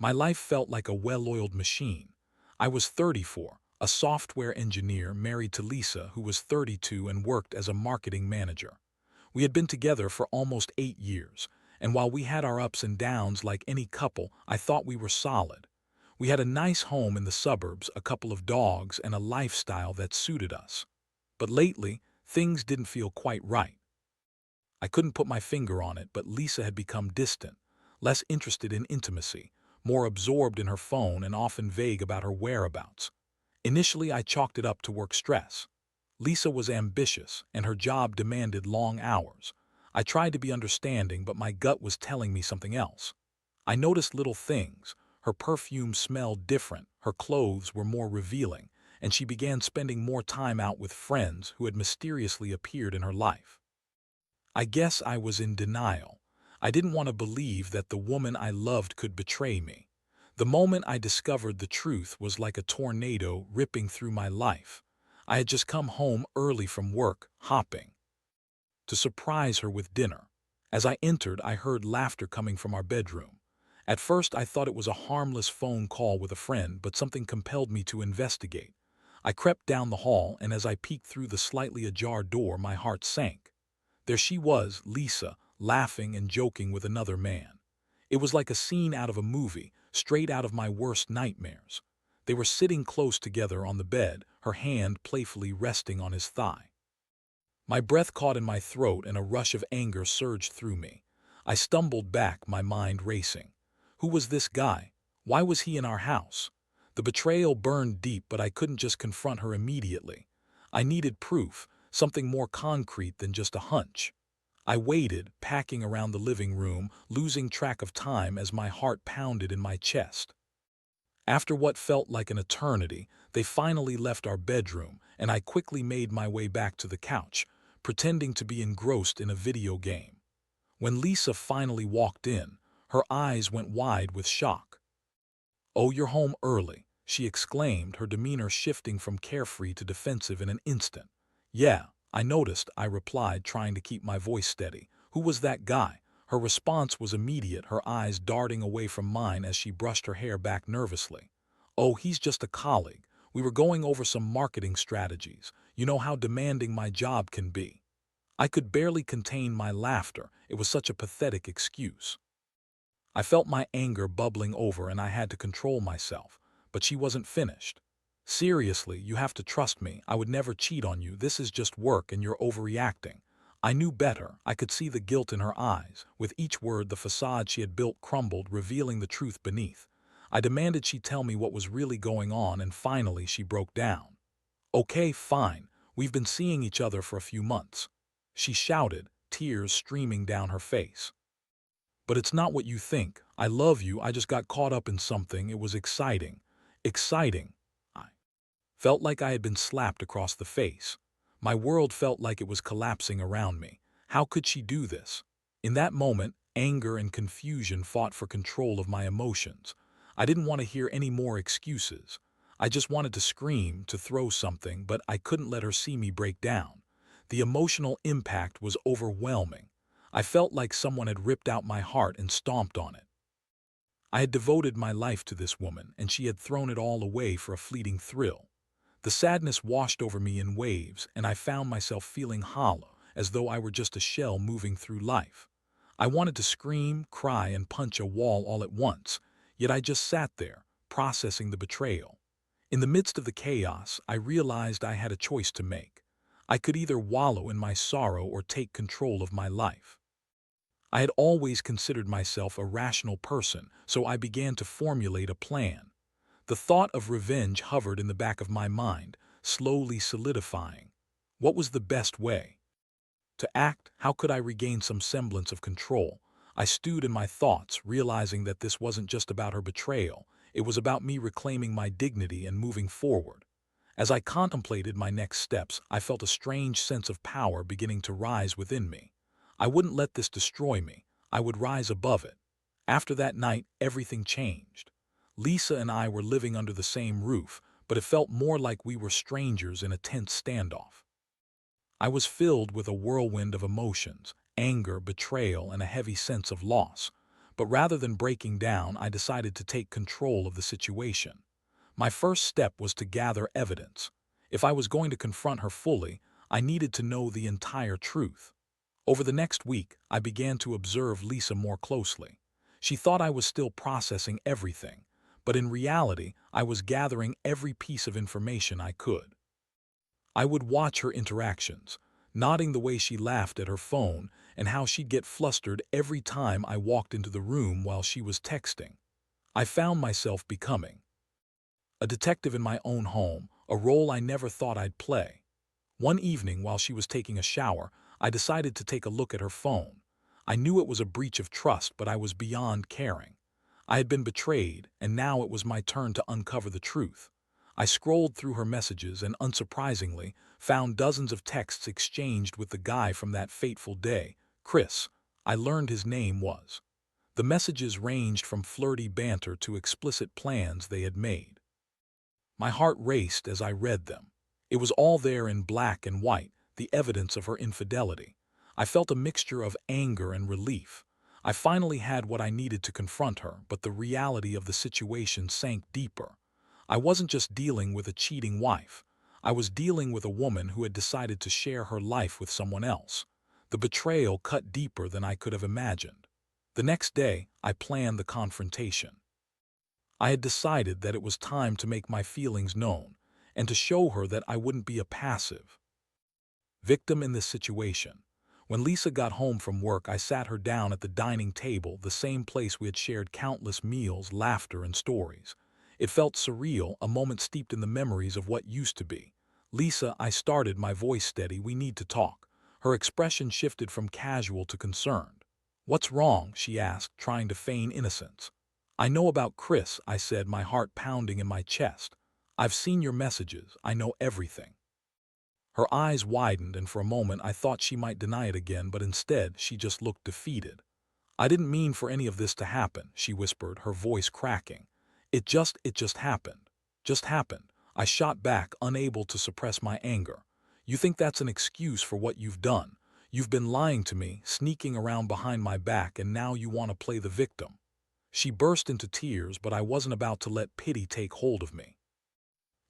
My life felt like a well-oiled machine. I was 34, a software engineer married to Lisa, who was 32 and worked as a marketing manager. We had been together for almost 8 years, and while we had our ups and downs like any couple, I thought we were solid. We had a nice home in the suburbs, a couple of dogs, and a lifestyle that suited us. But lately, things didn't feel quite right. I couldn't put my finger on it, but Lisa had become distant, less interested in intimacy, more absorbed in her phone and often vague about her whereabouts. Initially, I chalked it up to work stress. Lisa was ambitious, and her job demanded long hours. I tried to be understanding, but my gut was telling me something else. I noticed little things. Her perfume smelled different, her clothes were more revealing, and she began spending more time out with friends who had mysteriously appeared in her life. I guess I was in denial. I didn't want to believe that the woman I loved could betray me. The moment I discovered the truth was like a tornado ripping through my life. I had just come home early from work, hopping to surprise her with dinner. As I entered, I heard laughter coming from our bedroom. At first, I thought it was a harmless phone call with a friend, but something compelled me to investigate. I crept down the hall, and as I peeked through the slightly ajar door, my heart sank. There she was, Lisa, laughing and joking with another man. It was like a scene out of a movie, straight out of my worst nightmares. They were sitting close together on the bed, her hand playfully resting on his thigh. My breath caught in my throat and a rush of anger surged through me. I stumbled back, my mind racing. Who was this guy? Why was he in our house? The betrayal burned deep, but I couldn't just confront her immediately. I needed proof, something more concrete than just a hunch. I waited, packing around the living room, losing track of time as my heart pounded in my chest. After what felt like an eternity, they finally left our bedroom, and I quickly made my way back to the couch, pretending to be engrossed in a video game. When Lisa finally walked in, her eyes went wide with shock. "Oh, you're home early," she exclaimed, her demeanor shifting from carefree to defensive in an instant. "Yeah, I noticed," I replied, trying to keep my voice steady. "Who was that guy?" Her response was immediate, her eyes darting away from mine as she brushed her hair back nervously. "Oh, he's just a colleague. We were going over some marketing strategies. You know how demanding my job can be." I could barely contain my laughter. It was such a pathetic excuse. I felt my anger bubbling over and I had to control myself, but she wasn't finished. "Seriously, you have to trust me. I would never cheat on you. This is just work and you're overreacting." I knew better. I could see the guilt in her eyes. With each word, the facade she had built crumbled, revealing the truth beneath. I demanded she tell me what was really going on, and finally she broke down. "Okay, fine. We've been seeing each other for a few months," she shouted, tears streaming down her face. "But it's not what you think. I love you. I just got caught up in something. It was exciting." Exciting. I felt like I had been slapped across the face. My world felt like it was collapsing around me. How could she do this? In that moment, anger and confusion fought for control of my emotions. I didn't want to hear any more excuses. I just wanted to scream, to throw something, but I couldn't let her see me break down. The emotional impact was overwhelming. I felt like someone had ripped out my heart and stomped on it. I had devoted my life to this woman, and she had thrown it all away for a fleeting thrill. The sadness washed over me in waves, and I found myself feeling hollow, as though I were just a shell moving through life. I wanted to scream, cry, and punch a wall all at once, yet I just sat there, processing the betrayal. In the midst of the chaos, I realized I had a choice to make. I could either wallow in my sorrow or take control of my life. I had always considered myself a rational person, so I began to formulate a plan. The thought of revenge hovered in the back of my mind, slowly solidifying. What was the best way to act? How could I regain some semblance of control? I stewed in my thoughts, realizing that this wasn't just about her betrayal. It was about me reclaiming my dignity and moving forward. As I contemplated my next steps, I felt a strange sense of power beginning to rise within me. I wouldn't let this destroy me. I would rise above it. After that night, everything changed. Lisa and I were living under the same roof, but it felt more like we were strangers in a tense standoff. I was filled with a whirlwind of emotions, anger, betrayal, and a heavy sense of loss. But rather than breaking down, I decided to take control of the situation. My first step was to gather evidence. If I was going to confront her fully, I needed to know the entire truth. Over the next week, I began to observe Lisa more closely. She thought I was still processing everything, but in reality, I was gathering every piece of information I could. I would watch her interactions, noting the way she laughed at her phone and how she'd get flustered every time I walked into the room while she was texting. I found myself becoming a detective in my own home, a role I never thought I'd play. One evening, while she was taking a shower, I decided to take a look at her phone. I knew it was a breach of trust, but I was beyond caring. I had been betrayed, and now it was my turn to uncover the truth. I scrolled through her messages and, unsurprisingly, found dozens of texts exchanged with the guy from that fateful day, Chris. I learned his name was. The messages ranged from flirty banter to explicit plans they had made. My heart raced as I read them. It was all there in black and white, the evidence of her infidelity. I felt a mixture of anger and relief. I finally had what I needed to confront her, but the reality of the situation sank deeper. I wasn't just dealing with a cheating wife. I was dealing with a woman who had decided to share her life with someone else. The betrayal cut deeper than I could have imagined. The next day, I planned the confrontation. I had decided that it was time to make my feelings known and to show her that I wouldn't be a passive victim in this situation. When Lisa got home from work, I sat her down at the dining table, the same place we had shared countless meals, laughter, and stories. It felt surreal, a moment steeped in the memories of what used to be. "Lisa," I started, my voice steady, "we need to talk." Her expression shifted from casual to concerned. "What's wrong?" she asked, trying to feign innocence. "I know about Chris," I said, my heart pounding in my chest. "I've seen your messages. I know everything." Her eyes widened, and for a moment I thought she might deny it again, but instead she just looked defeated. "I didn't mean for any of this to happen," she whispered, her voice cracking. It just happened. Just happened." I shot back, unable to suppress my anger. "You think that's an excuse for what you've done? You've been lying to me, sneaking around behind my back, and now you want to play the victim." She burst into tears, but I wasn't about to let pity take hold of me.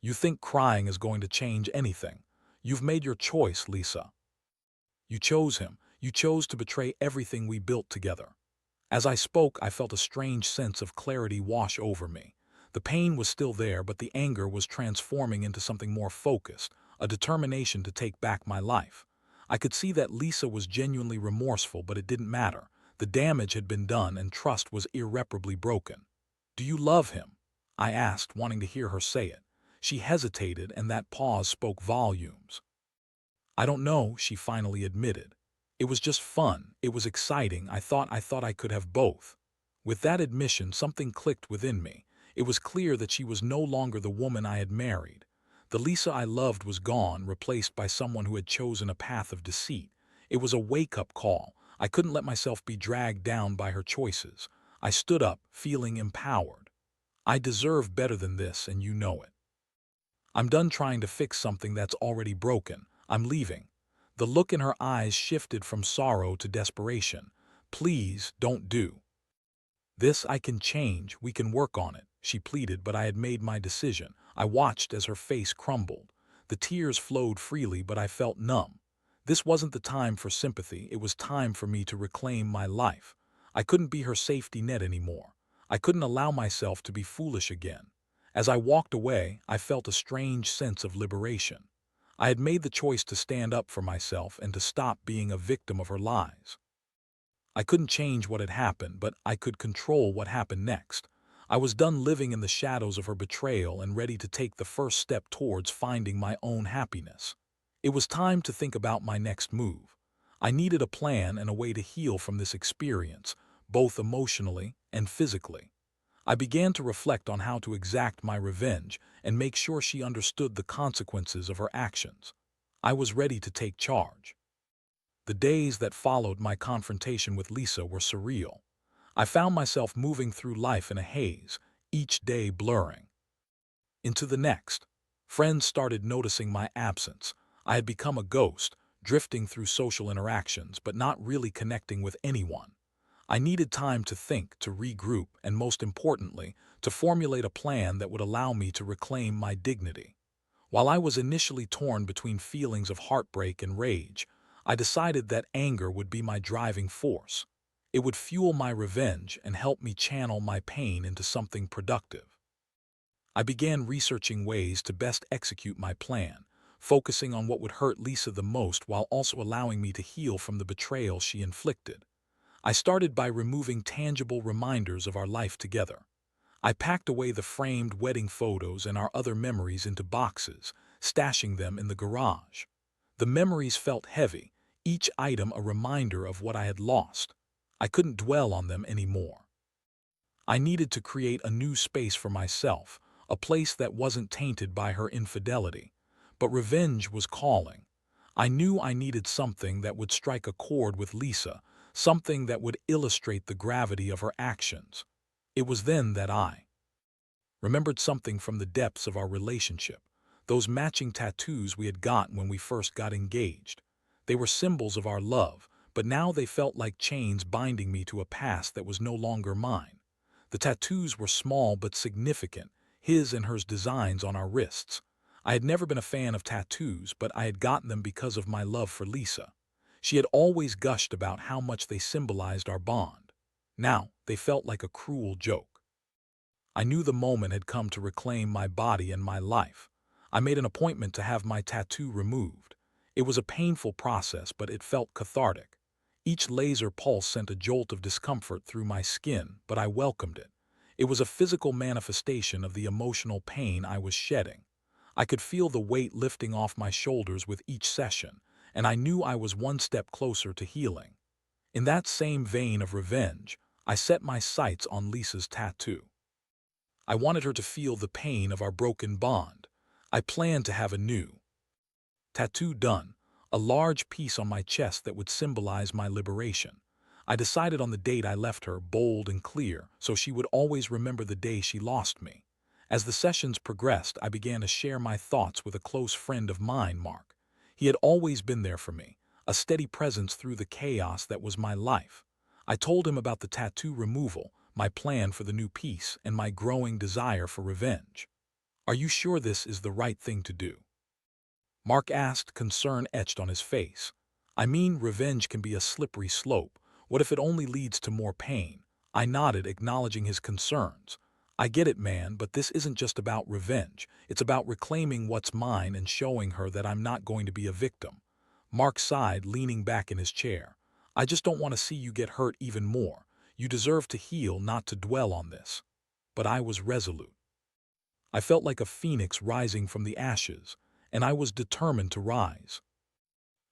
"You think crying is going to change anything? You've made your choice, Lisa. You chose him. You chose to betray everything we built together." As I spoke, I felt a strange sense of clarity wash over me. The pain was still there, but the anger was transforming into something more focused, a determination to take back my life. I could see that Lisa was genuinely remorseful, but it didn't matter. The damage had been done and trust was irreparably broken. "Do you love him?" I asked, wanting to hear her say it. She hesitated, and that pause spoke volumes. "I don't know," she finally admitted. "It was just fun. It was exciting. I thought I could have both." With that admission, something clicked within me. It was clear that she was no longer the woman I had married. The Lisa I loved was gone, replaced by someone who had chosen a path of deceit. It was a wake-up call. I couldn't let myself be dragged down by her choices. I stood up, feeling empowered. "I deserve better than this, and you know it. I'm done trying to fix something that's already broken. I'm leaving." The look in her eyes shifted from sorrow to desperation. "Please, don't do this. I can change. We can work on it," she pleaded, but I had made my decision. I watched as her face crumbled. The tears flowed freely, but I felt numb. This wasn't the time for sympathy. It was time for me to reclaim my life. I couldn't be her safety net anymore. I couldn't allow myself to be foolish again. As I walked away, I felt a strange sense of liberation. I had made the choice to stand up for myself and to stop being a victim of her lies. I couldn't change what had happened, but I could control what happened next. I was done living in the shadows of her betrayal and ready to take the first step towards finding my own happiness. It was time to think about my next move. I needed a plan and a way to heal from this experience, both emotionally and physically. I began to reflect on how to exact my revenge and make sure she understood the consequences of her actions. I was ready to take charge. The days that followed my confrontation with Lisa were surreal. I found myself moving through life in a haze, each day blurring into the next. Friends started noticing my absence. I had become a ghost, drifting through social interactions but not really connecting with anyone. I needed time to think, to regroup, and most importantly, to formulate a plan that would allow me to reclaim my dignity. While I was initially torn between feelings of heartbreak and rage, I decided that anger would be my driving force. It would fuel my revenge and help me channel my pain into something productive. I began researching ways to best execute my plan, focusing on what would hurt Lisa the most while also allowing me to heal from the betrayal she inflicted. I started by removing tangible reminders of our life together. I packed away the framed wedding photos and our other memories into boxes, stashing them in the garage. The memories felt heavy, each item a reminder of what I had lost. I couldn't dwell on them anymore. I needed to create a new space for myself, a place that wasn't tainted by her infidelity. But revenge was calling. I knew I needed something that would strike a chord with Lisa, something that would illustrate the gravity of her actions. It was then that I remembered something from the depths of our relationship, those matching tattoos we had gotten when we first got engaged. They were symbols of our love, but now they felt like chains binding me to a past that was no longer mine. The tattoos were small but significant, his and hers designs on our wrists. I had never been a fan of tattoos, but I had gotten them because of my love for Lisa. She had always gushed about how much they symbolized our bond. Now, they felt like a cruel joke. I knew the moment had come to reclaim my body and my life. I made an appointment to have my tattoo removed. It was a painful process, but it felt cathartic. Each laser pulse sent a jolt of discomfort through my skin, but I welcomed it. It was a physical manifestation of the emotional pain I was shedding. I could feel the weight lifting off my shoulders with each session, and I knew I was one step closer to healing. In that same vein of revenge, I set my sights on Lisa's tattoo. I wanted her to feel the pain of our broken bond. I planned to have a new tattoo done, a large piece on my chest that would symbolize my liberation. I decided on the date I left her, bold and clear, so she would always remember the day she lost me. As the sessions progressed, I began to share my thoughts with a close friend of mine, Mark. He had always been there for me, a steady presence through the chaos that was my life. I told him about the tattoo removal, my plan for the new piece, and my growing desire for revenge. "Are you sure this is the right thing to do?" Mark asked, concern etched on his face. "I mean, revenge can be a slippery slope. What if it only leads to more pain?" I nodded, acknowledging his concerns. "I get it, man, but this isn't just about revenge. It's about reclaiming what's mine and showing her that I'm not going to be a victim." Mark sighed, leaning back in his chair. "I just don't want to see you get hurt even more. You deserve to heal, not to dwell on this." But I was resolute. I felt like a phoenix rising from the ashes, and I was determined to rise,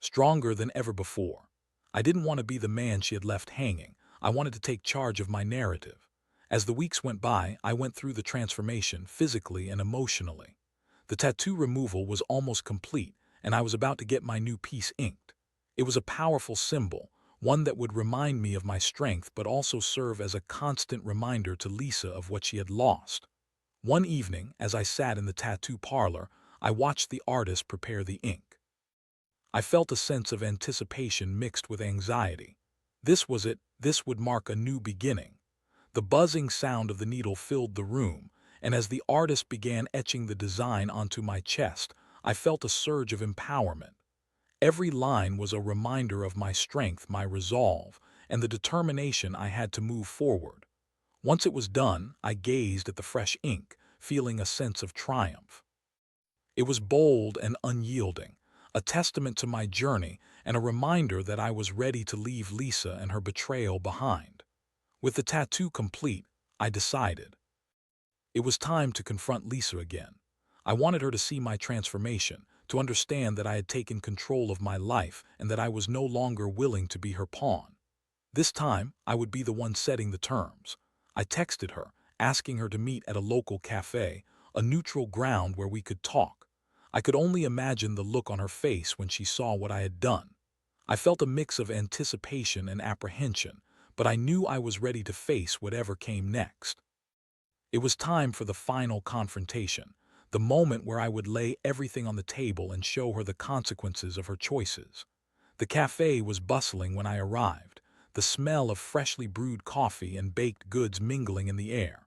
stronger than ever before. I didn't want to be the man she had left hanging. I wanted to take charge of my narrative. As the weeks went by, I went through the transformation physically and emotionally. The tattoo removal was almost complete, and I was about to get my new piece inked. It was a powerful symbol, one that would remind me of my strength but also serve as a constant reminder to Lisa of what she had lost. One evening, as I sat in the tattoo parlor, I watched the artist prepare the ink. I felt a sense of anticipation mixed with anxiety. This was it, this would mark a new beginning. The buzzing sound of the needle filled the room, and as the artist began etching the design onto my chest, I felt a surge of empowerment. Every line was a reminder of my strength, my resolve, and the determination I had to move forward. Once it was done, I gazed at the fresh ink, feeling a sense of triumph. It was bold and unyielding, a testament to my journey and a reminder that I was ready to leave Lisa and her betrayal behind. With the tattoo complete, I decided it was time to confront Lisa again. I wanted her to see my transformation, to understand that I had taken control of my life and that I was no longer willing to be her pawn. This time, I would be the one setting the terms. I texted her, asking her to meet at a local cafe, a neutral ground where we could talk. I could only imagine the look on her face when she saw what I had done. I felt a mix of anticipation and apprehension, but I knew I was ready to face whatever came next. It was time for the final confrontation, the moment where I would lay everything on the table and show her the consequences of her choices. The cafe was bustling when I arrived. the smell of freshly brewed coffee and baked goods mingling in the air.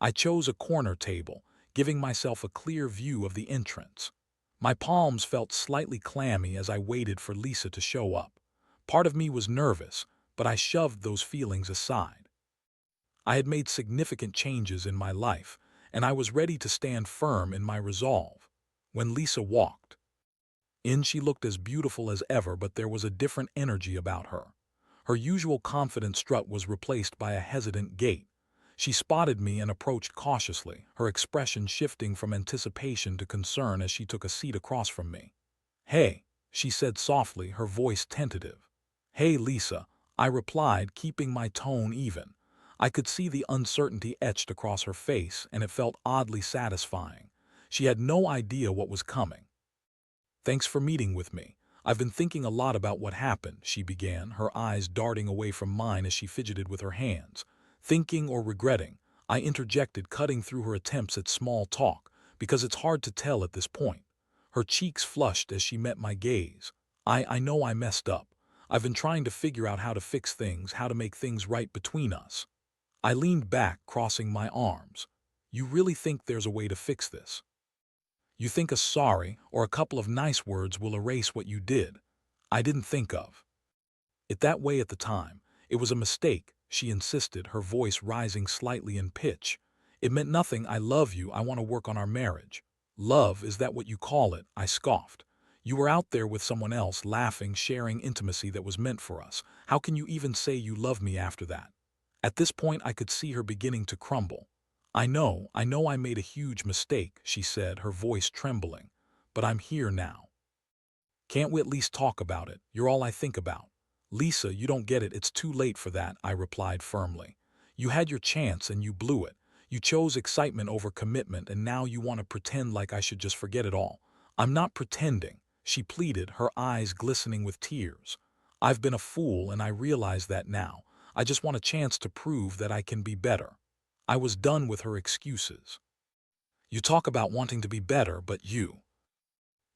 I chose a corner table, giving myself a clear view of the entrance. My palms felt slightly clammy as I waited for Lisa to show up. Part of me was nervous, but I shoved those feelings aside. I had made significant changes in my life, and I was ready to stand firm in my resolve. When Lisa walked in, she looked as beautiful as ever, but there was a different energy about her. Her usual confident strut was replaced by a hesitant gait. She spotted me and approached cautiously, her expression shifting from anticipation to concern as she took a seat across from me. "Hey," she said softly, her voice tentative. "Hey, Lisa," I replied, keeping my tone even. I could see the uncertainty etched across her face, and it felt oddly satisfying. She had no idea what was coming. "Thanks for meeting with me. I've been thinking a lot about what happened," she began, her eyes darting away from mine as she fidgeted with her hands. "Thinking or regretting?" I interjected, cutting through her attempts at small talk, because it's hard to tell at this point. Her cheeks flushed as she met my gaze. I know I messed up. I've been trying to figure out how to fix things, how to make things right between us." I leaned back, crossing my arms. "You really think there's a way to fix this? You think a sorry or a couple of nice words will erase what you did?" I didn't think of it that way at the time. "It was a mistake," she insisted, her voice rising slightly in pitch. "It meant nothing. I love you. I want to work on our marriage." "Love, is that what you call it?" I scoffed. "You were out there with someone else, laughing, sharing intimacy that was meant for us. How can you even say you love me after that?" At this point, I could see her beginning to crumble. I know I made a huge mistake," she said, her voice trembling. "But I'm here now. Can't we at least talk about it? You're all I think about." "Lisa, you don't get it. It's too late for that," I replied firmly. "You had your chance and you blew it. You chose excitement over commitment, and now you want to pretend like I should just forget it all." "I'm not pretending," she pleaded, her eyes glistening with tears. "I've been a fool, and I realize that now. I just want a chance to prove that I can be better." I was done with her excuses. "You talk about wanting to be better, but you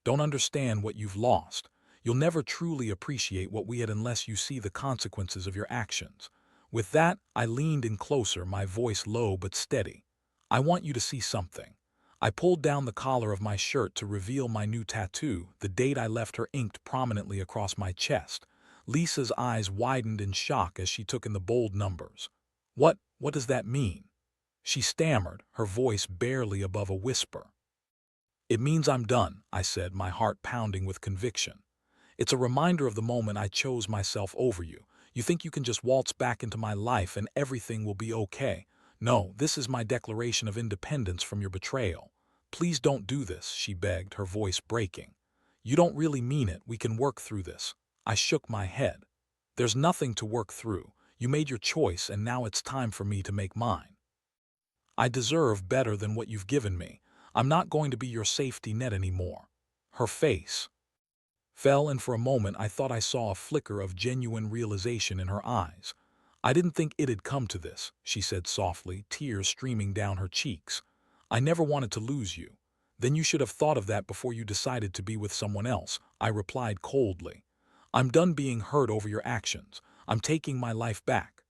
don't understand what you've lost. You'll never truly appreciate what we had unless you see the consequences of your actions." With that, I leaned in closer, my voice low but steady. "I want you to see something." I pulled down the collar of my shirt to reveal my new tattoo, the date I left her inked prominently across my chest. Lisa's eyes widened in shock as she took in the bold numbers. What does that mean?" she stammered, her voice barely above a whisper. "It means I'm done," I said, my heart pounding with conviction. "It's a reminder of the moment I chose myself over you. You think you can just waltz back into my life and everything will be okay. No, this is my declaration of independence from your betrayal. Please don't do this," she begged, her voice breaking. "You don't really mean it. We can work through this." I shook my head. "There's nothing to work through. You made your choice, and now it's time for me to make mine. I deserve better than what you've given me. I'm not going to be your safety net anymore." Her face fell, and for a moment I thought I saw a flicker of genuine realization in her eyes. "I didn't think it'd come to this," she said softly, tears streaming down her cheeks. "I never wanted to lose you." "Then you should have thought of that before you decided to be with someone else," I replied coldly. "I'm done being hurt over your actions. I'm taking my life back."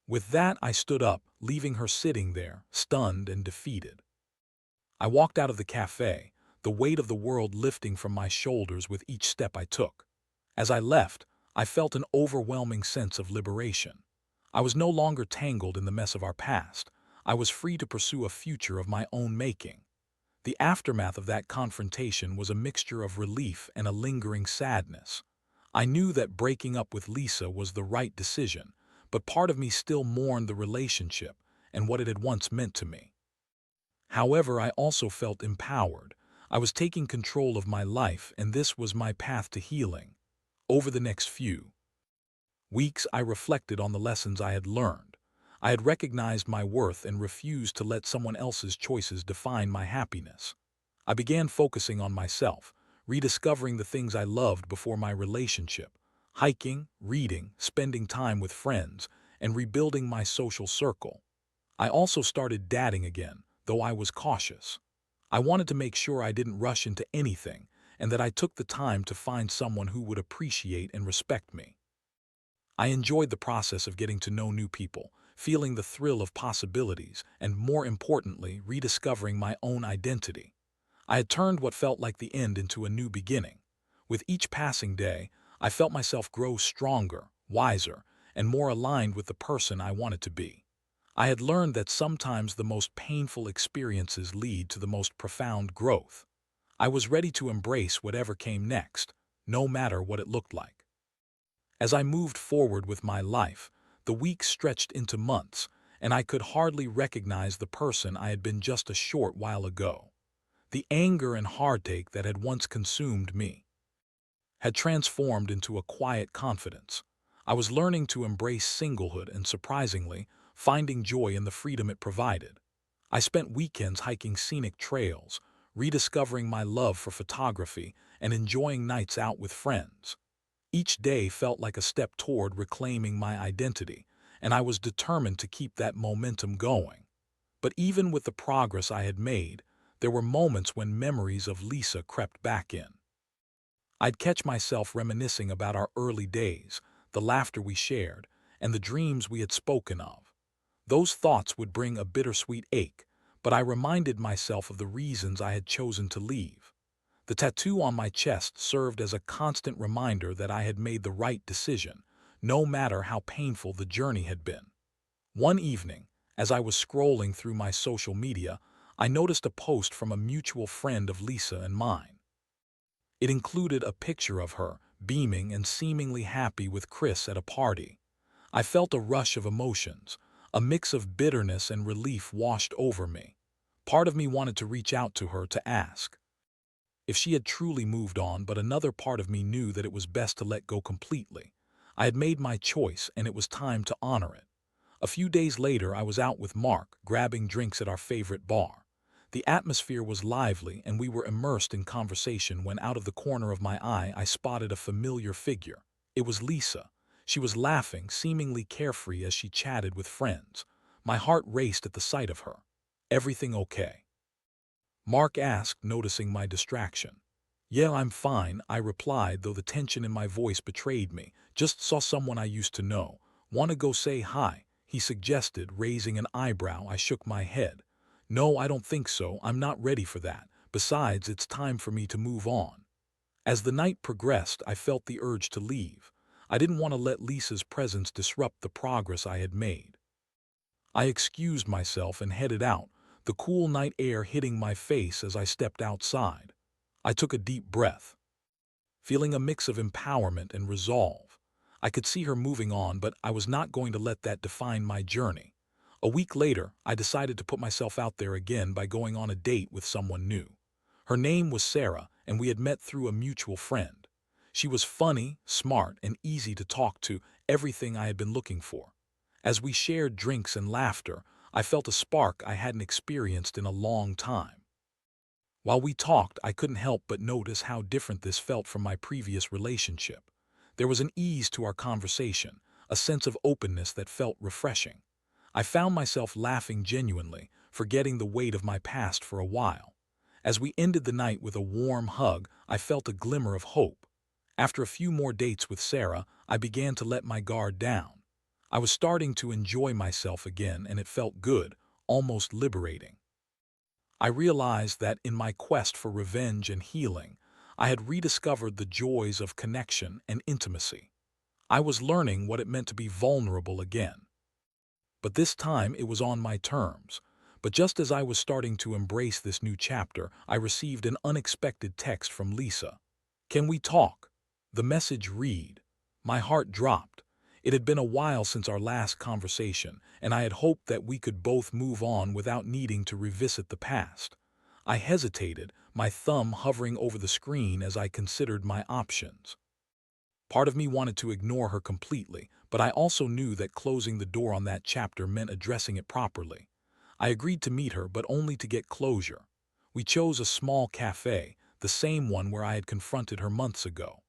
With that, I stood up, leaving her sitting there, stunned and defeated. I walked out of the cafe, the weight of the world lifting from my shoulders with each step I took. As I left, I felt an overwhelming sense of liberation. I was no longer tangled in the mess of our past. I was free to pursue a future of my own making. The aftermath of that confrontation was a mixture of relief and a lingering sadness. I knew that breaking up with Lisa was the right decision, but part of me still mourned the relationship and what it had once meant to me. However, I also felt empowered. I was taking control of my life, and this was my path to healing. Over the next few weeks, I reflected on the lessons I had learned. I had recognized my worth and refused to let someone else's choices define my happiness. I began focusing on myself, rediscovering the things I loved before my relationship: hiking, reading, spending time with friends, and rebuilding my social circle. I also started dating again, though I was cautious. I wanted to make sure I didn't rush into anything, and that I took the time to find someone who would appreciate and respect me. I enjoyed the process of getting to know new people, feeling the thrill of possibilities, and more importantly, rediscovering my own identity. I had turned what felt like the end into a new beginning. With each passing day, I felt myself grow stronger, wiser, and more aligned with the person I wanted to be. I had learned that sometimes the most painful experiences lead to the most profound growth. I was ready to embrace whatever came next, no matter what it looked like. As I moved forward with my life, the weeks stretched into months, and I could hardly recognize the person I had been just a short while ago. The anger and heartache that had once consumed me had transformed into a quiet confidence. I was learning to embrace singlehood and, surprisingly, finding joy in the freedom it provided. I spent weekends hiking scenic trails, rediscovering my love for photography, and enjoying nights out with friends. Each day felt like a step toward reclaiming my identity, and I was determined to keep that momentum going. But even with the progress I had made, there were moments when memories of Lisa crept back in. I'd catch myself reminiscing about our early days, the laughter we shared, and the dreams we had spoken of. Those thoughts would bring a bittersweet ache, but I reminded myself of the reasons I had chosen to leave. The tattoo on my chest served as a constant reminder that I had made the right decision, no matter how painful the journey had been. One evening, as I was scrolling through my social media, I noticed a post from a mutual friend of Lisa and mine. It included a picture of her, beaming and seemingly happy with Chris at a party. I felt a rush of emotions. A mix of bitterness and relief washed over me. Part of me wanted to reach out to her to ask if she had truly moved on, but another part of me knew that it was best to let go completely. I had made my choice, and it was time to honor it. A few days later, I was out with Mark, grabbing drinks at our favorite bar. The atmosphere was lively, and we were immersed in conversation when out of the corner of my eye I spotted a familiar figure. It was Lisa. She was laughing, seemingly carefree as she chatted with friends. My heart raced at the sight of her. "Everything okay?" Mark asked, noticing my distraction. "Yeah, I'm fine," I replied, though the tension in my voice betrayed me. "Just saw someone I used to know. Want to go say hi?" he suggested, raising an eyebrow. I shook my head. "No, I don't think so. I'm not ready for that. Besides, it's time for me to move on." As the night progressed, I felt the urge to leave. I didn't want to let Lisa's presence disrupt the progress I had made. I excused myself and headed out, the cool night air hitting my face as I stepped outside. I took a deep breath, feeling a mix of empowerment and resolve. I could see her moving on, but I was not going to let that define my journey. A week later, I decided to put myself out there again by going on a date with someone new. Her name was Sarah, and we had met through a mutual friend. She was funny, smart, and easy to talk to, everything I had been looking for. As we shared drinks and laughter, I felt a spark I hadn't experienced in a long time. While we talked, I couldn't help but notice how different this felt from my previous relationship. There was an ease to our conversation, a sense of openness that felt refreshing. I found myself laughing genuinely, forgetting the weight of my past for a while. As we ended the night with a warm hug, I felt a glimmer of hope. After a few more dates with Sarah, I began to let my guard down. I was starting to enjoy myself again, and it felt good, almost liberating. I realized that in my quest for revenge and healing, I had rediscovered the joys of connection and intimacy. I was learning what it meant to be vulnerable again. But this time it was on my terms. But just as I was starting to embrace this new chapter, I received an unexpected text from Lisa. "Can we talk?" The message read. My heart dropped. It had been a while since our last conversation, and I had hoped that we could both move on without needing to revisit the past. I hesitated, my thumb hovering over the screen as I considered my options. Part of me wanted to ignore her completely, but I also knew that closing the door on that chapter meant addressing it properly. I agreed to meet her, but only to get closure. We chose a small cafe, the same one where I had confronted her months ago.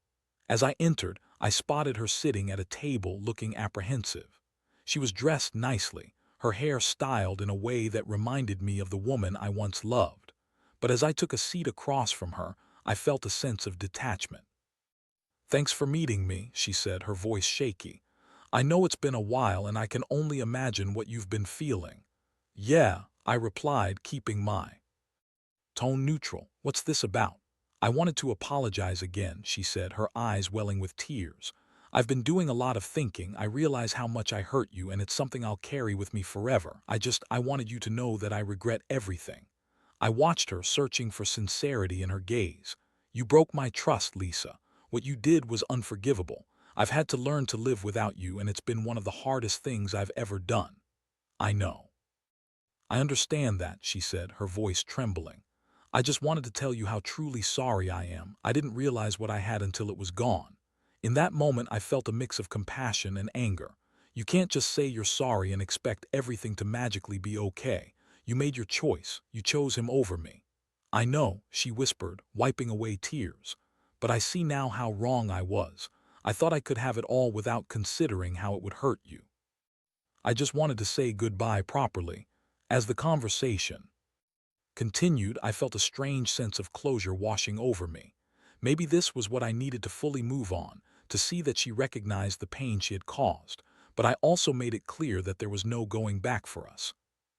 As I entered, I spotted her sitting at a table looking apprehensive. She was dressed nicely, her hair styled in a way that reminded me of the woman I once loved. But as I took a seat across from her, I felt a sense of detachment. "Thanks for meeting me," she said, her voice shaky. I know it's been a while and I can only imagine what you've been feeling. Yeah, I replied, keeping my tone neutral. What's this about? I wanted to apologize again, she said, her eyes welling with tears. I've been doing a lot of thinking. I realize how much I hurt you and it's something I'll carry with me forever. I wanted you to know that I regret everything. I watched her, searching for sincerity in her gaze. You broke my trust, Lisa. What you did was unforgivable. I've had to learn to live without you and it's been one of the hardest things I've ever done. I know. I understand that, she said, her voice trembling. I just wanted to tell you how truly sorry I am. I didn't realize what I had until it was gone. In that moment, I felt a mix of compassion and anger. You can't just say you're sorry and expect everything to magically be okay. You made your choice. You chose him over me. I know, she whispered, wiping away tears. But I see now how wrong I was. I thought I could have it all without considering how it would hurt you. I just wanted to say goodbye properly. As the conversation continued, I felt a strange sense of closure washing over me. Maybe this was what I needed to fully move on, to see that she recognized the pain she had caused, but I also made it clear that there was no going back for us.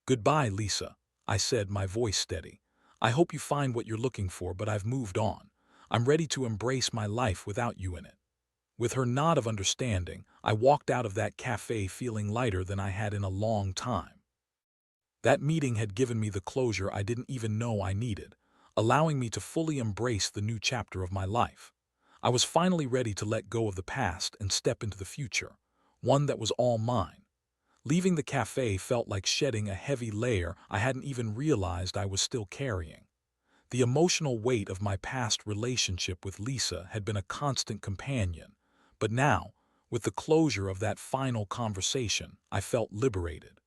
Goodbye, Lisa, I said, my voice steady. I hope you find what you're looking for, but I've moved on. I'm ready to embrace my life without you in it. With her nod of understanding, I walked out of that cafe feeling lighter than I had in a long time. That meeting had given me the closure I didn't even know I needed, allowing me to fully embrace the new chapter of my life. I was finally ready to let go of the past and step into the future, one that was all mine. Leaving the cafe felt like shedding a heavy layer I hadn't even realized I was still carrying. The emotional weight of my past relationship with Lisa had been a constant companion, but now, with the closure of that final conversation, I felt liberated.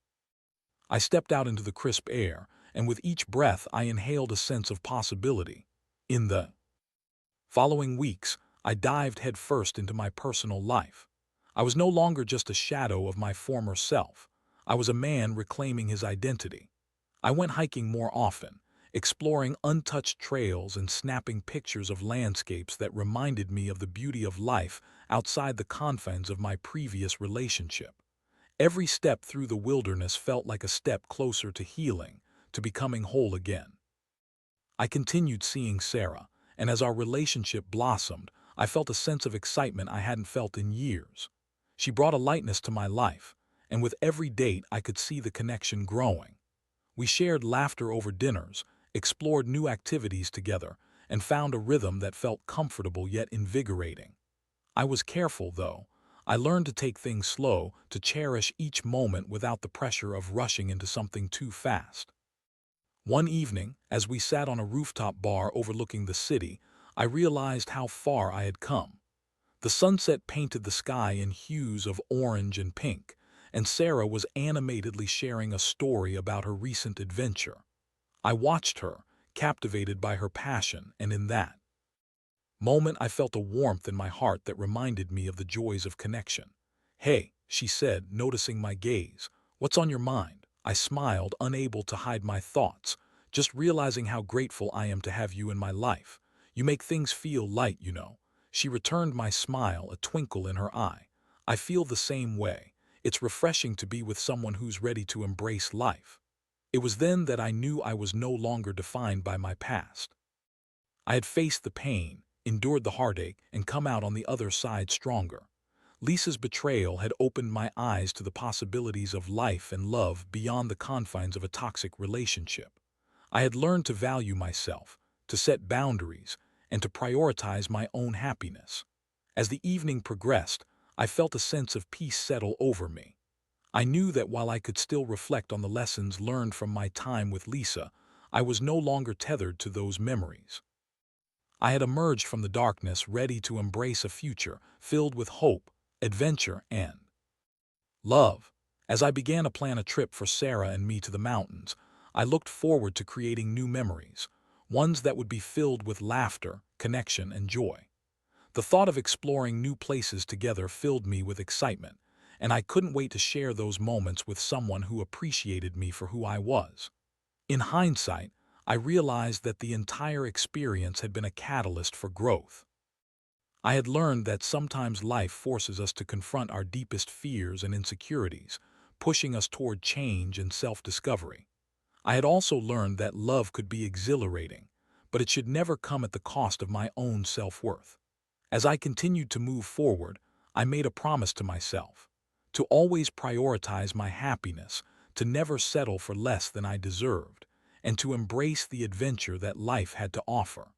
I stepped out into the crisp air, and with each breath I inhaled a sense of possibility. In the following weeks, I dived headfirst into my personal life. I was no longer just a shadow of my former self. I was a man reclaiming his identity. I went hiking more often, exploring untouched trails and snapping pictures of landscapes that reminded me of the beauty of life outside the confines of my previous relationship. Every step through the wilderness felt like a step closer to healing, to becoming whole again. I continued seeing Sarah, and as our relationship blossomed, I felt a sense of excitement I hadn't felt in years. She brought a lightness to my life, and with every date I could see the connection growing. We shared laughter over dinners, explored new activities together, and found a rhythm that felt comfortable yet invigorating. I was careful, though. I learned to take things slow, to cherish each moment without the pressure of rushing into something too fast. One evening, as we sat on a rooftop bar overlooking the city, I realized how far I had come. The sunset painted the sky in hues of orange and pink, and Sarah was animatedly sharing a story about her recent adventure. I watched her, captivated by her passion, and in that moment I felt a warmth in my heart that reminded me of the joys of connection. "Hey," she said, noticing my gaze. "What's on your mind?" I smiled, unable to hide my thoughts, just realizing how grateful I am to have you in my life. "You make things feel light, you know." She returned my smile, a twinkle in her eye. "I feel the same way. It's refreshing to be with someone who's ready to embrace life." It was then that I knew I was no longer defined by my past. I had faced the pain, endured the heartache, and come out on the other side stronger. Lisa's betrayal had opened my eyes to the possibilities of life and love beyond the confines of a toxic relationship. I had learned to value myself, to set boundaries, and to prioritize my own happiness. As the evening progressed, I felt a sense of peace settle over me. I knew that while I could still reflect on the lessons learned from my time with Lisa, I was no longer tethered to those memories. I had emerged from the darkness ready to embrace a future filled with hope, adventure, and love. As I began to plan a trip for Sarah and me to the mountains, I looked forward to creating new memories, ones that would be filled with laughter, connection, and joy. The thought of exploring new places together filled me with excitement, and I couldn't wait to share those moments with someone who appreciated me for who I was. In hindsight, I realized that the entire experience had been a catalyst for growth. I had learned that sometimes life forces us to confront our deepest fears and insecurities, pushing us toward change and self-discovery. I had also learned that love could be exhilarating, but it should never come at the cost of my own self-worth. As I continued to move forward, I made a promise to myself to always prioritize my happiness, to never settle for less than I deserved, and to embrace the adventure that life had to offer.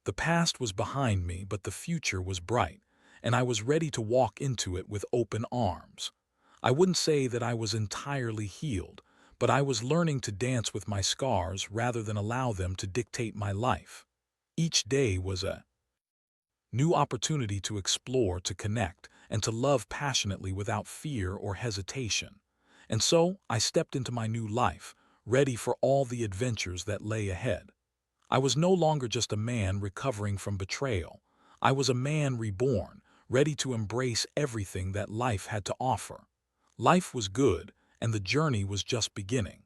The past was behind me, but the future was bright, and I was ready to walk into it with open arms. I wouldn't say that I was entirely healed, but I was learning to dance with my scars rather than allow them to dictate my life. Each day was a new opportunity to explore, to connect, and to love passionately without fear or hesitation. And so I stepped into my new life, ready for all the adventures that lay ahead. I was no longer just a man recovering from betrayal. I was a man reborn, ready to embrace everything that life had to offer. Life was good, and the journey was just beginning.